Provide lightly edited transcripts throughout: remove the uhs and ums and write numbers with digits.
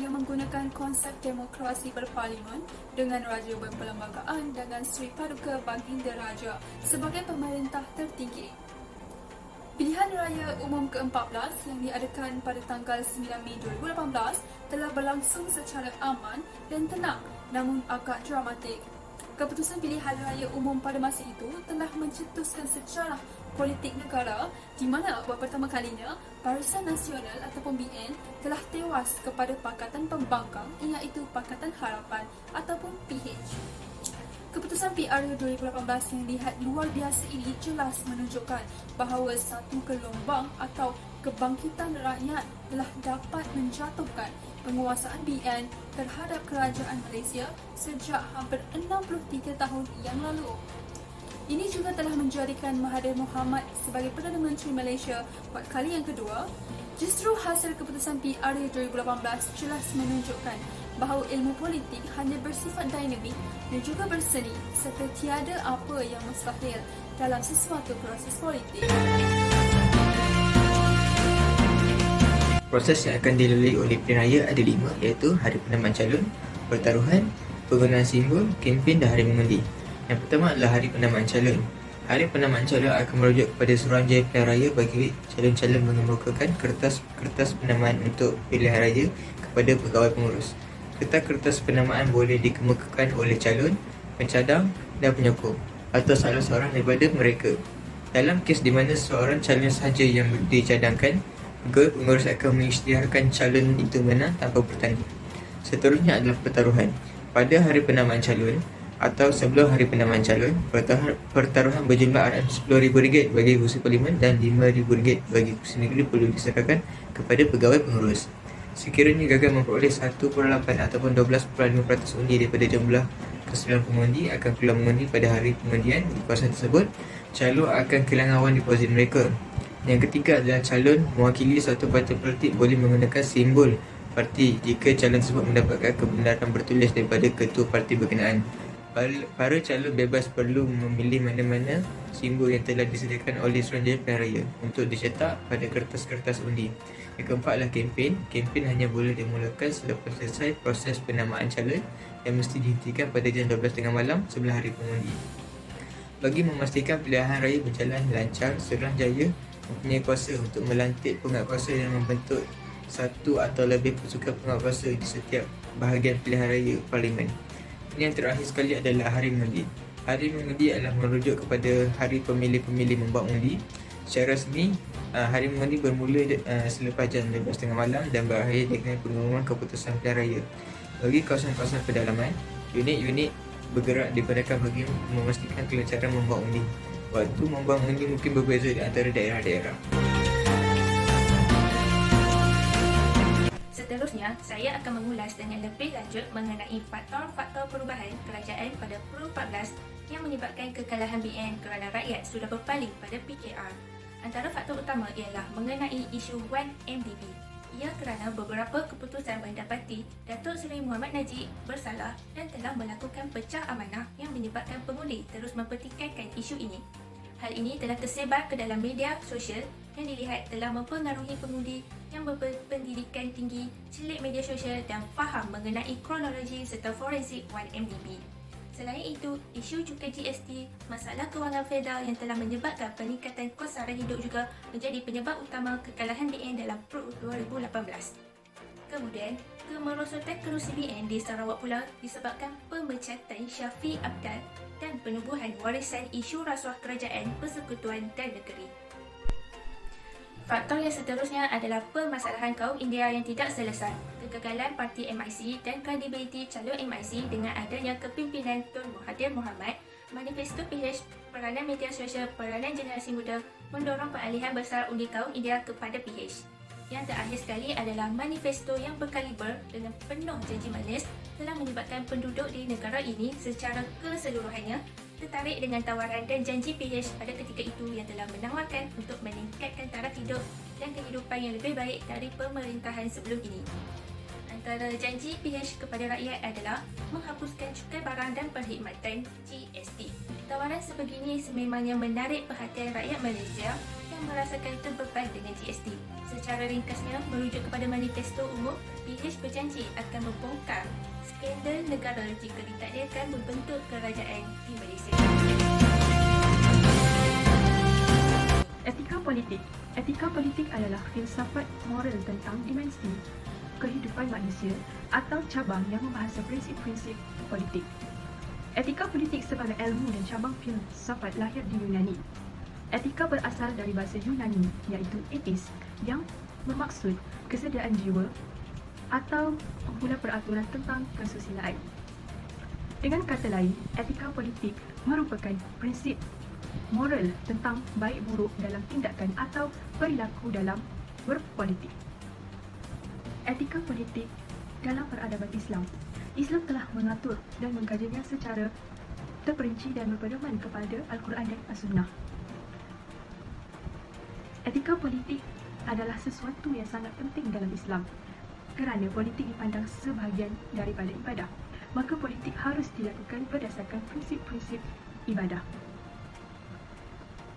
yang menggunakan konsep demokrasi berparlimen dengan Raja Berperlembagaan dengan Sri Paduka Baginda Raja sebagai pemerintah tertinggi. Pilihan Raya Umum ke-14 yang diadakan pada tanggal 9 Mei 2018 telah berlangsung secara aman dan tenang namun agak dramatik. Keputusan pilihan raya umum pada masa itu telah mencetuskan sejarah politik negara di mana buat pertama kalinya Barisan Nasional ataupun BN telah tewas kepada Pakatan Pembangkang iaitu Pakatan Harapan ataupun PH. Keputusan PR 2018 yang dilihat luar biasa ini jelas menunjukkan bahawa satu gelombang atau kebangkitan rakyat telah dapat menjatuhkan penguasaan BN terhadap kerajaan Malaysia sejak hampir 63 tahun yang lalu. Ini juga telah menjadikan Mahathir Mohamad sebagai Perdana Menteri Malaysia buat kali yang kedua. Justru hasil keputusan PR 2018 jelas menunjukkan bahawa ilmu politik hanya bersifat dinamik dan juga berseni serta tiada apa yang mustahil dalam sesuatu proses politik. Proses yang akan dilalui oleh pilihan raya ada 5 iaitu hari penamaan calon, pertaruhan, penggunaan simbol, kempen dan hari mengundi. Yang pertama adalah hari penamaan calon. Hari penamaan calon akan merujuk kepada Suruhanjaya Pilihan Raya bagi calon-calon mengemukakan kertas penamaan untuk pilihan raya kepada pegawai pengurus. Kertas penamaan boleh dikemukakan oleh calon, pencadang dan penyokong atau salah seorang daripada mereka. Dalam kes di mana seorang calon sahaja yang dicadangkan, pegawai pengurus akan mengisytiharkan calon itu menang tanpa bertanding. Seterusnya adalah pertaruhan. Pada hari penamaan calon atau sebelum hari penamaan calon, pertaruhan berjumlah RM10,000 bagi kursi parlimen dan RM5,000 bagi kursi negeri perlu diserahkan kepada pegawai pengurus. Sekiranya gagal memperoleh 1/8 ataupun 12.5% undi daripada jumlah keseluruhan pengundi akan keluar mengundi pada hari pengundian di kawasan tersebut, calon akan kehilangan wang deposit mereka. Yang ketiga adalah calon mewakili suatu parti politik boleh menggunakan simbol parti jika calon tersebut mendapatkan kebenaran bertulis daripada ketua parti berkenaan. Para calon bebas perlu memilih mana-mana simbol yang telah disediakan oleh Suruhanjaya Pilihan Raya untuk dicetak pada kertas-kertas undi. Yang keempat adalah kempen. Kempen hanya boleh dimulakan selepas selesai proses penamaan calon dan mesti dihentikan pada jam 12:30 malam sebelum hari pengundi. Bagi memastikan pilihan raya berjalan lancar, Suruhanjaya mempunyai kuasa untuk melantik penguatkuasa yang membentuk satu atau lebih pasukan penguatkuasa di setiap bahagian pilihan raya parlimen. Yang terakhir sekali adalah hari mengundi. Hari mengundi adalah merujuk kepada hari pemilih-pemilih membuat undi. Secara resmi, hari mengundi bermula selepas jam 12:30 malam dan berakhir dengan pengumuman keputusan pilihan raya. Bagi kawasan-kawasan pedalaman, unit-unit bergerak digunakan bagi memastikan kelancaran membuat undi. Waktu membuat undi mungkin berbeza di antara daerah-daerah. Seterusnya, saya akan mengulas dengan lebih lanjut mengenai faktor-faktor perubahan kerajaan pada Pro 14 yang menyebabkan kekalahan BN kerana rakyat sudah berpaling pada PKR. Antara faktor utama ialah mengenai isu 1MDB. Ia kerana beberapa keputusan mendapati Datuk Seri Muhammad Najib bersalah dan telah melakukan pecah amanah yang menyebabkan pengundi terus mempertikaikan isu ini. Hal ini telah tersebar ke dalam media sosial yang dilihat telah mempengaruhi pengundi yang berpendidikan tinggi, celik media sosial dan faham mengenai kronologi serta forensik 1MDB. Selain itu, isu cukai GST, masalah kewangan federal yang telah menyebabkan peningkatan kos sara hidup juga menjadi penyebab utama kekalahan BN dalam Pro 2018. Kemudian, kemerosotan kerusi BN di Sarawak pula disebabkan pemecatan Syafiq Abdal dan penubuhan warisan isu rasuah kerajaan, persekutuan dan negeri. Faktor yang seterusnya adalah permasalahan kaum India yang tidak selesai, kegagalan parti MIC dan kredibiliti calon MIC dengan adanya kepimpinan Tun Mahathir Mohamad, manifesto PH, peranan media sosial, peranan generasi muda mendorong peralihan besar undi kaum India kepada PH. Yang terakhir sekali adalah manifesto yang berkaliber dengan penuh janji manis telah menyebabkan penduduk di negara ini secara keseluruhannya tertarik dengan tawaran dan janji PH pada ketika itu yang telah menawarkan untuk meningkatkan taraf hidup dan kehidupan yang lebih baik dari pemerintahan sebelum ini. Antara janji PH kepada rakyat adalah menghapuskan cukai barang dan perkhidmatan GST. Tawaran sebegini sememangnya menarik perhatian rakyat Malaysia dan merasakan terbeban dengan GST. Secara ringkasnya, merujuk kepada manifesto umum, PH berjanji akan membongkar skandal negara jika ditakdirkan membentuk kerajaan di Malaysia. Etika politik adalah filsafat moral tentang dimensi kehidupan manusia atau cabang yang membahas prinsip-prinsip politik. Etika politik sebagai ilmu dan cabang filsafat lahir di Yunani. Etika berasal dari bahasa Yunani iaitu ethis yang bermaksud kesediaan jiwa atau pemula peraturan tentang kesusilaan. Dengan kata lain, etika politik merupakan prinsip moral tentang baik buruk dalam tindakan atau perilaku dalam berpolitik. Etika politik dalam peradaban Islam. Islam telah mengatur dan mengkajinya secara terperinci dan berpedoman kepada Al-Quran dan As-Sunnah. Etika politik adalah sesuatu yang sangat penting dalam Islam kerana politik dipandang sebahagian daripada ibadah. Maka politik harus dilakukan berdasarkan prinsip-prinsip ibadah.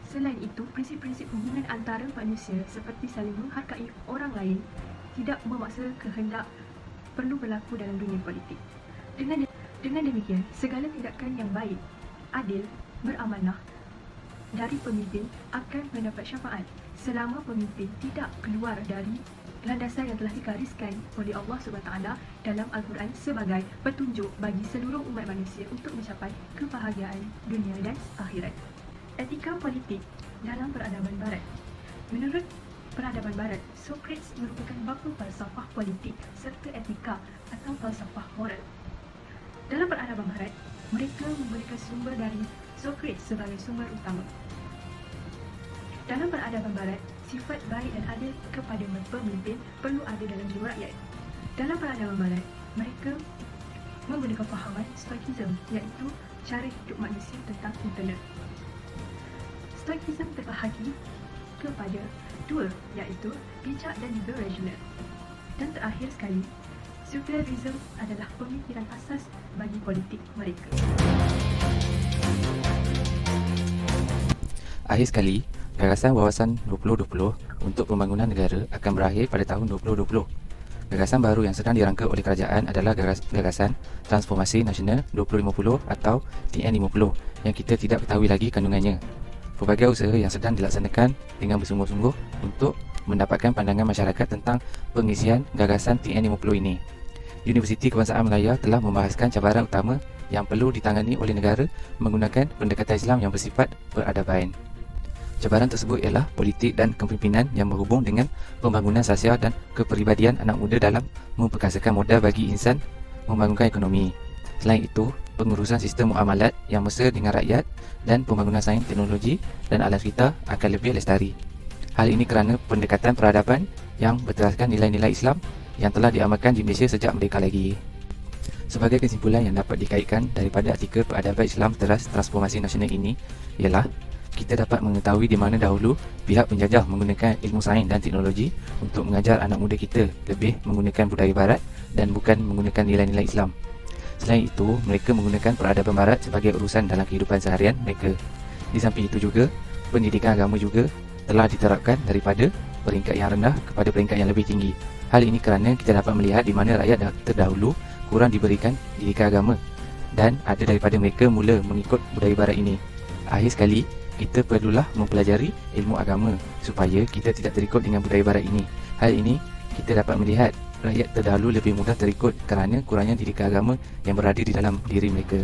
Selain itu, prinsip-prinsip hubungan antara manusia seperti saling menghargai orang lain tidak memaksa kehendak perlu berlaku dalam dunia politik. Dengan demikian, segala tindakan yang baik, adil, beramanah dari pemimpin akan mendapat syafaat selama pemimpin tidak keluar dari landasan yang telah digariskan oleh Allah SWT dalam Al-Quran sebagai petunjuk bagi seluruh umat manusia untuk mencapai kebahagiaan dunia dan akhirat. Etika politik dalam peradaban barat. Menurut peradaban barat, Socrates merupakan bapa falsafah politik serta etika atau falsafah moral. Dalam peradaban barat, mereka memberikan sumber dari Socrates sebagai sumber utama. Dalam peradaban barat, sifat baik dan adil kepada pemimpin perlu ada dalam jiwa rakyat. Dalam peradaban barat, mereka menggunakan fahaman Stoicism iaitu cara hidup manusia tentang internal. Stoicism terbahagi kepada dua iaitu bijak dan juga rasional. Dan terakhir sekali, secularism adalah pemikiran asas bagi politik mereka. Akhir sekali, gagasan wawasan 2020 untuk pembangunan negara akan berakhir pada tahun 2020. Gagasan baru yang sedang dirangka oleh kerajaan adalah gagasan Transformasi Nasional 2050 atau TN50 yang kita tidak ketahui lagi kandungannya. Pelbagai usaha yang sedang dilaksanakan dengan bersungguh-sungguh untuk mendapatkan pandangan masyarakat tentang pengisian gagasan TN50 ini. Universiti Kebangsaan Malaya telah membahaskan cabaran utama yang perlu ditangani oleh negara menggunakan pendekatan Islam yang bersifat peradaban. Cabaran tersebut ialah politik dan kepimpinan yang berhubung dengan pembangunan sosial dan kepribadian anak muda dalam memperkasakan modal bagi insan membangunkan ekonomi. Selain itu, pengurusan sistem muamalat yang mesra dengan rakyat dan pembangunan sains, teknologi dan alam sekitar akan lebih lestari. Hal ini kerana pendekatan peradaban yang berteraskan nilai-nilai Islam yang telah diamalkan di Malaysia sejak merdeka lagi. Sebagai kesimpulan yang dapat dikaitkan daripada artikel peradaban Islam teras transformasi nasional ini ialah kita dapat mengetahui di mana dahulu pihak penjajah menggunakan ilmu sains dan teknologi untuk mengajar anak muda kita lebih menggunakan budaya barat dan bukan menggunakan nilai-nilai Islam. Selain itu, mereka menggunakan peradaban barat sebagai urusan dalam kehidupan seharian mereka. Di samping itu juga, pendidikan agama juga telah diterapkan daripada peringkat yang rendah kepada peringkat yang lebih tinggi. Hal ini kerana kita dapat melihat di mana rakyat terdahulu kurang diberikan didikan agama dan ada daripada mereka mula mengikut budaya barat ini. Akhir sekali, kita perlulah mempelajari ilmu agama supaya kita tidak terikut dengan budaya barat ini. Hal ini kita dapat melihat rakyat terdahulu lebih mudah terikut kerana kurangnya didikan agama yang berada di dalam diri mereka.